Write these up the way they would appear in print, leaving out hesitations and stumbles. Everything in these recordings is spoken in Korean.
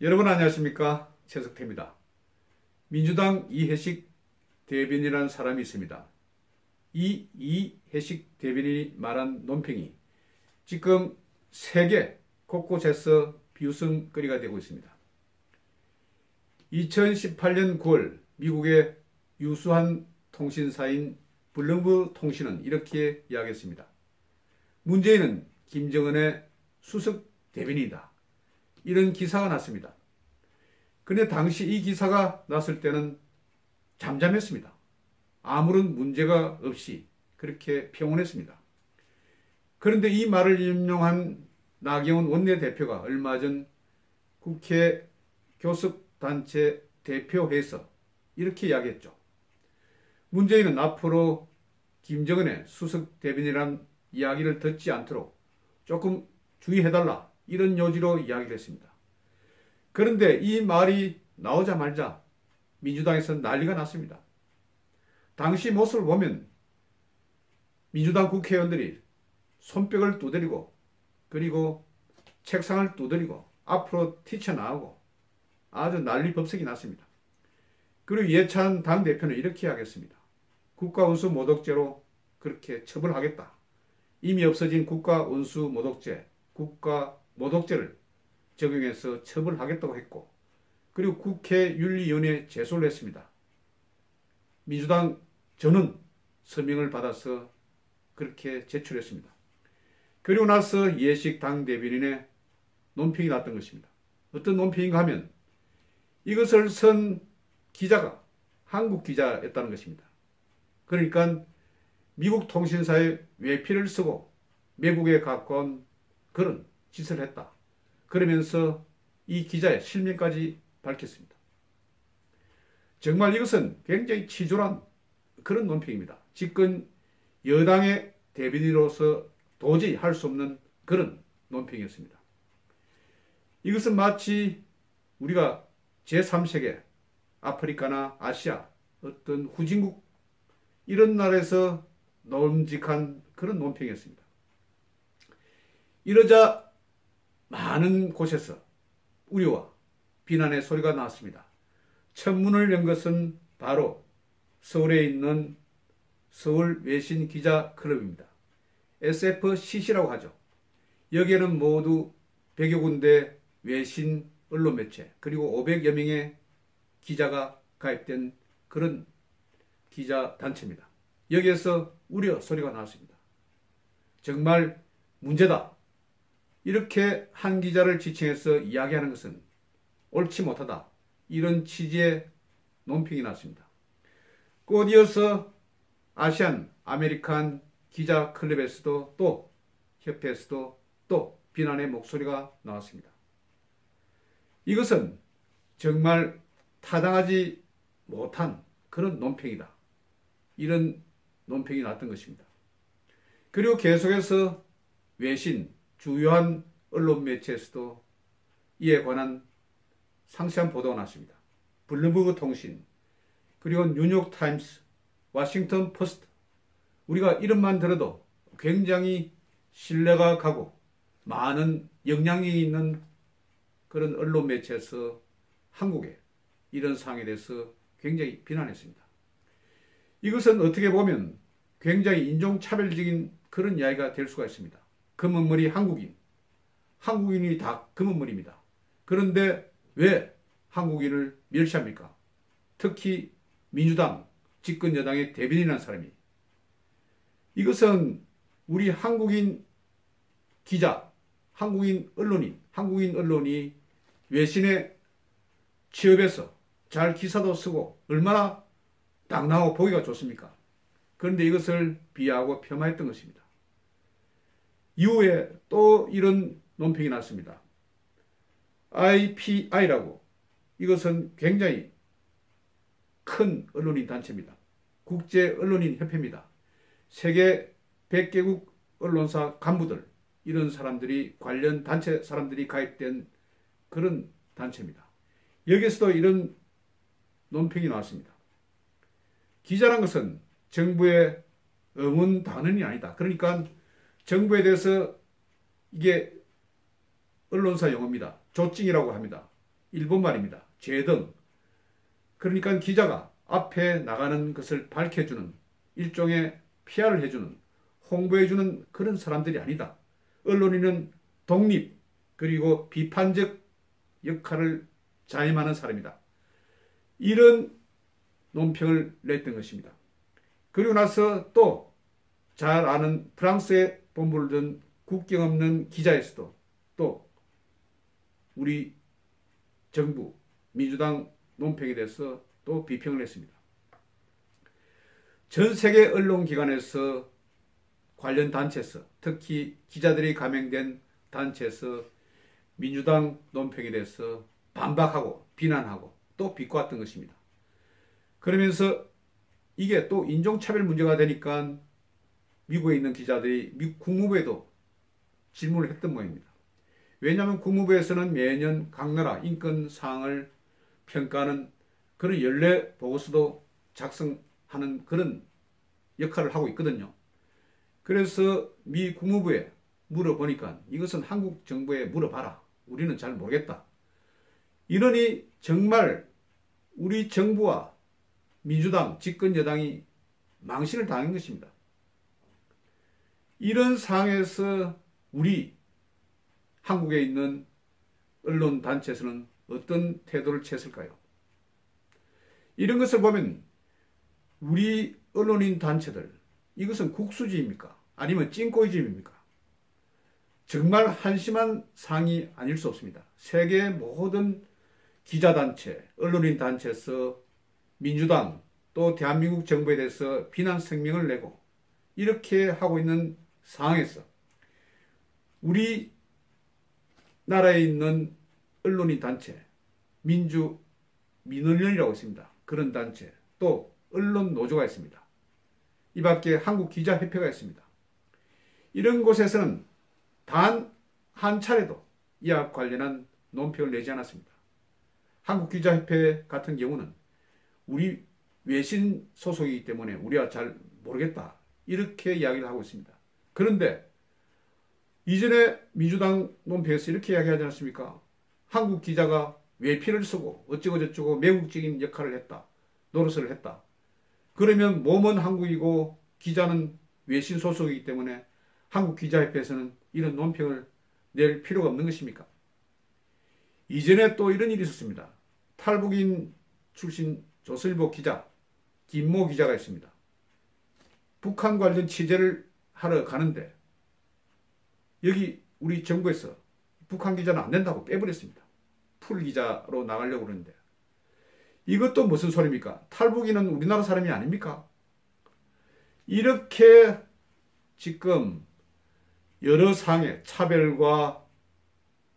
여러분 안녕하십니까? 최석태입니다. 민주당 이해식 대변인이라는 사람이 있습니다. 이 이해식 대변인이 말한 논평이 지금 세계 곳곳에서 비웃음거리가 되고 있습니다. 2018년 9월 미국의 유수한 통신사인 블룸버그 통신은 이렇게 이야기했습니다. 문재인은 김정은의 수석 대변인이다. 이런 기사가 났습니다. 그런데 당시 이 기사가 났을 때는 잠잠했습니다. 아무런 문제가 없이 그렇게 평온했습니다. 그런데 이 말을 인용한 나경원 원내대표가 얼마 전 국회 교섭단체 대표회에서 이렇게 이야기했죠. 문재인은 앞으로 김정은의 수석 대변인이란 이야기를 듣지 않도록 조금 주의해달라, 이런 요지로 이야기를 했습니다. 그런데 이 말이 나오자마자 민주당에서 난리가 났습니다. 당시 모습을 보면 민주당 국회의원들이 손뼉을 두드리고 그리고 책상을 두드리고 앞으로 튀쳐나오고 아주 난리법석이 났습니다. 그리고 이해찬 당대표는 이렇게 하겠습니다. 국가운수 모독죄로 그렇게 처벌하겠다. 이미 없어진 국가운수 모독죄, 국가모독죄를 적용해서 처벌하겠다고 했고, 그리고 국회윤리위원회에 제소를 했습니다. 민주당 전원 서명을 받아서 그렇게 제출했습니다. 그리고 나서 이해식 당대변인의 논평이 났던 것입니다. 어떤 논평인가 하면 이것을 쓴 기자가 한국 기자였다는 것입니다. 그러니까 미국 통신사의 외피를 쓰고 외국에 가까운 그런 짓을 했다. 그러면서 이 기자의 실명까지 밝혔습니다. 정말 이것은 굉장히 치졸한 그런 논평입니다. 집권 여당의 대변인으로서 도저히 할 수 없는 그런 논평이었습니다. 이것은 마치 우리가 제3세계, 아프리카나 아시아, 어떤 후진국 이런 나라에서 논직한 그런 논평이었습니다. 이러자 많은 곳에서 우려와 비난의 소리가 나왔습니다. 첫 문을 연 것은 바로 서울에 있는 서울 외신 기자 클럽입니다. SFCC라고 하죠. 여기에는 모두 100여 군데 외신 언론 매체 그리고 500여 명의 기자가 가입된 그런 기자 단체입니다. 여기에서 우려 소리가 나왔습니다. 정말 문제다. 이렇게 한 기자를 지칭해서 이야기하는 것은 옳지 못하다. 이런 취지의 논평이 났습니다. 곧이어서 아시안 아메리칸 기자 클럽에서도 또 협회에서도 또 비난의 목소리가 나왔습니다. 이것은 정말 타당하지 못한 그런 논평이다. 이런 논평이 났던 것입니다. 그리고 계속해서 외신 주요한 언론 매체에서도 이에 관한 상세한 보도가 났습니다. 블룸버그 통신, 그리고 뉴욕타임스, 워싱턴 포스트, 우리가 이름만 들어도 굉장히 신뢰가 가고 많은 영향력이 있는 그런 언론 매체에서 한국의 이런 상황에 대해서 굉장히 비난했습니다. 이것은 어떻게 보면 굉장히 인종차별적인 그런 이야기가 될 수가 있습니다. 검은머리 한국인이 다 검은머리입니다. 그런데 왜 한국인을 멸시합니까? 특히 민주당 집권 여당의 대변인이라는 사람이. 이것은 우리 한국인 기자, 한국인 언론이 외신에 취업해서 잘 기사도 쓰고 얼마나 당당하고 보기가 좋습니까? 그런데 이것을 비하하고 폄하했던 것입니다. 이후에 또 이런 논평이 났습니다. IPI라고, 이것은 굉장히 큰 언론인 단체입니다. 국제 언론인 협회입니다. 세계 100개국 언론사 간부들, 이런 사람들이 관련 단체 사람들이 가입된 그런 단체입니다. 여기에서도 이런 논평이 나왔습니다. 기자란 것은 정부의 의문 단원이 아니다. 그러니까 정부에 대해서 이게 언론사 용어입니다. 조직이라고 합니다. 일본 말입니다. 제등. 그러니까 기자가 앞에 나가는 것을 밝혀주는 일종의 PR을 해주는 홍보해주는 그런 사람들이 아니다. 언론인은 독립 그리고 비판적 역할을 자임하는 사람이다. 이런 논평을 냈던 것입니다. 그리고 나서 또 잘 아는 프랑스에 본부를 둔 국경 없는 기자에서도 또 우리 정부 민주당 논평에 대해서 또 비평을 했습니다. 전 세계 언론기관에서 관련 단체에서 특히 기자들이 감행된 단체에서 민주당 논평에 대해서 반박하고 비난하고 또 비꼬았던 것입니다. 그러면서 이게 또 인종차별 문제가 되니까 미국에 있는 기자들이 미국 국무부에도 질문을 했던 모양입니다. 왜냐하면 국무부에서는 매년 각 나라 인권 사항을 평가하는 그런 연례 보고서도 작성하는 그런 역할을 하고 있거든요. 그래서 미 국무부에 물어보니까 이것은 한국 정부에 물어봐라. 우리는 잘 모르겠다. 이러니 정말 우리 정부와 민주당, 집권 여당이 망신을 당한 것입니다. 이런 상황에서 우리 한국에 있는 언론 단체에서는 어떤 태도를 취했을까요? 이런 것을 보면 우리 언론인 단체들 이것은 국수주의입니까? 아니면 찐꼬이즘입니까? 정말 한심한 상이 아닐 수 없습니다. 세계 모든 기자단체, 언론인 단체에서 민주당 또 대한민국 정부에 대해서 비난声明을 내고 이렇게 하고 있는 상황에서 우리 나라에 있는 언론인 단체, 민언련이라고 있습니다. 그런 단체, 또 언론 노조가 있습니다. 이 밖에 한국기자협회가 있습니다. 이런 곳에서는 단 한 차례도 이와 관련한 논평을 내지 않았습니다. 한국기자협회 같은 경우는 우리 외신 소속이기 때문에 우리가 잘 모르겠다. 이렇게 이야기를 하고 있습니다. 그런데 이전에 민주당 논평에서 이렇게 이야기하지 않습니까? 한국 기자가 외피를 쓰고 어쩌고저쩌고 매국적인 역할을 했다. 노릇을 했다. 그러면 몸은 한국이고 기자는 외신 소속이기 때문에 한국기자협회에서는 이런 논평을 낼 필요가 없는 것입니까? 이전에 또 이런 일이 있었습니다. 탈북인 출신 조선일보 기자 김모 기자가 있습니다. 북한 관련 취재를 하러 가는데 여기 우리 정부에서 북한 기자는 안 된다고 빼버렸습니다. 풀 기자로 나가려고 그러는데 이것도 무슨 소리입니까? 탈북인은 우리나라 사람이 아닙니까? 이렇게 지금 여러 상의 차별과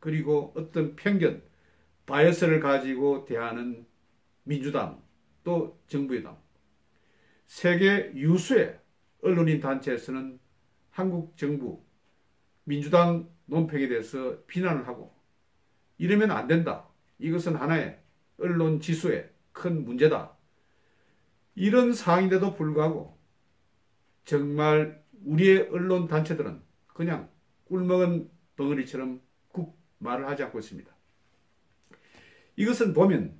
그리고 어떤 편견, 바이어스를 가지고 대하는 민주당 또 정부여당 세계 유수의 언론인 단체에서는 한국 정부 민주당 논평에 대해서 비난을 하고 이러면 안 된다. 이것은 하나의 언론 지수의 큰 문제다. 이런 상황인데도 불구하고 정말 우리의 언론 단체들은 그냥 꿀먹은 덩어리처럼 국 말을 하지 않고 있습니다. 이것은 보면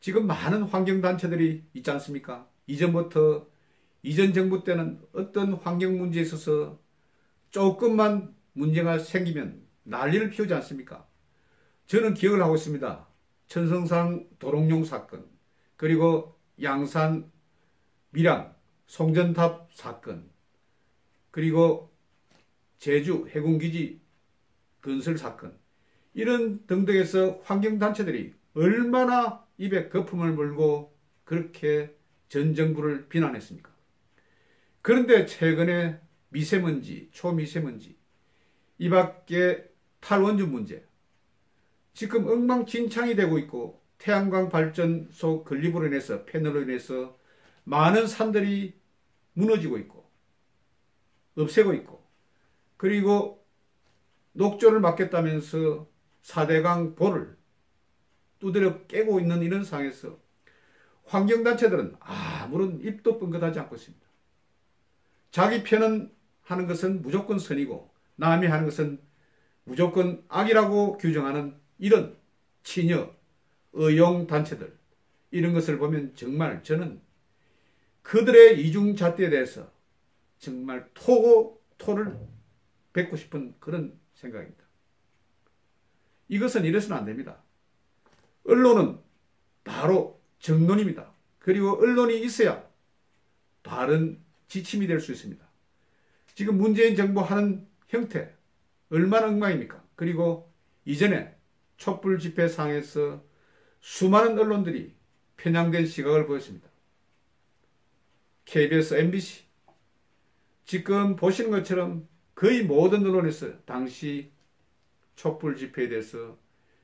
지금 많은 환경단체들이 있지 않습니까? 이전부터 이전 정부 때는 어떤 환경 문제에 있어서 조금만 문제가 생기면 난리를 피우지 않습니까? 저는 기억을 하고 있습니다. 천성산 도롱뇽 사건, 그리고 양산 밀양 송전탑 사건, 그리고 제주 해군기지 건설 사건, 이런 등등에서 환경단체들이 얼마나 입에 거품을 물고 그렇게 전 정부를 비난했습니까? 그런데 최근에 미세먼지, 초미세먼지, 이 밖에 탈원전 문제, 지금 엉망진창이 되고 있고 태양광 발전소 건립으로 인해서 패널로 인해서 많은 산들이 무너지고 있고 없애고 있고 그리고 녹조를 막겠다면서 4대강 보를 두드려 깨고 있는 이런 상황에서 환경단체들은 아무런 입도 뻥긋하지 않고 있습니다. 자기 편은 하는 것은 무조건 선이고 남이 하는 것은 무조건 악이라고 규정하는 이런 친여 의용단체들 이런 것을 보면 정말 저는 그들의 이중잣대에 대해서 정말 토를 뱉고 싶은 그런 생각입니다. 이것은 이래서는 안 됩니다. 언론은 바로 정론입니다. 그리고 언론이 있어야 바른 지침이 될 수 있습니다. 지금 문재인 정부 하는 형태 얼마나 엉망입니까? 그리고 이전에 촛불 집회 상에서 수많은 언론들이 편향된 시각을 보였습니다. KBS, MBC 지금 보시는 것처럼 거의 모든 언론에서 당시 촛불 집회에 대해서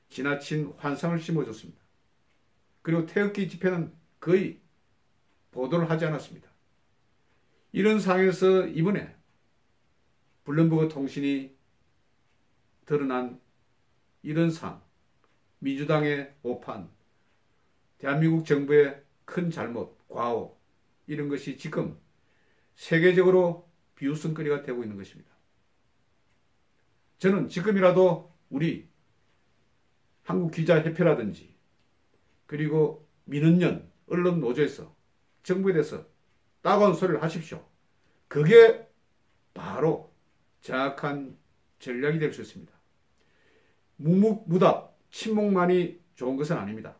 지나친 환상을 심어줬습니다. 그리고 태극기 집회는 거의 보도를 하지 않았습니다. 이런 상황에서 이번에 블룸버그 통신이 드러난 이런 상황, 민주당의 오판, 대한민국 정부의 큰 잘못, 과오 이런 것이 지금 세계적으로 비웃음거리가 되고 있는 것입니다. 저는 지금이라도 우리 한국기자협회라든지 그리고 민원연 언론노조에서 정부에 대해서 따가운 소리를 하십시오. 그게 바로 정확한 전략이 될 수 있습니다. 묵묵무답, 침묵만이 좋은 것은 아닙니다.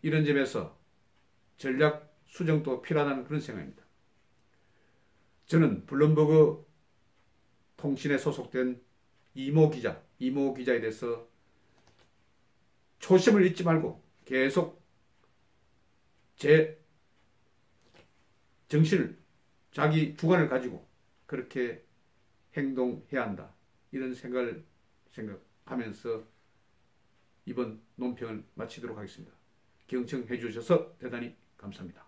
이런 점에서 전략 수정도 필요하다는 그런 생각입니다. 저는 블룸버그 통신에 소속된 이모 기자에 대해서 초심을 잊지 말고 계속 제 정신을, 자기 주관을 가지고 그렇게 행동해야 한다. 이런 생각하면서 이번 논평을 마치도록 하겠습니다. 경청해 주셔서 대단히 감사합니다.